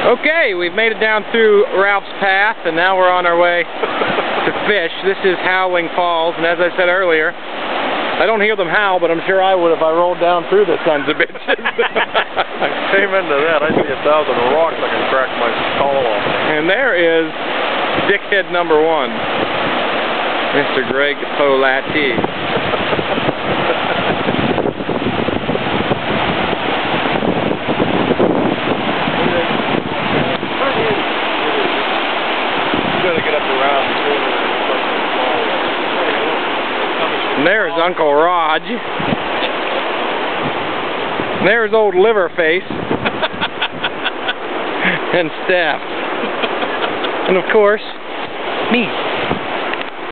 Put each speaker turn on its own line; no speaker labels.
Okay, we've made it down through Ralph's Path, and now we're on our way to fish. This is Howling Falls, and as I said earlier, I don't hear them howl, but I'm sure I would if I rolled down through the sons of bitches.
I came into that. I see 1,000 rocks I can crack my skull off.
And there is dickhead number 1, Mr. Greg Polati. And there's Uncle Raj. And there's old Liverface. And Steph. And of course, me.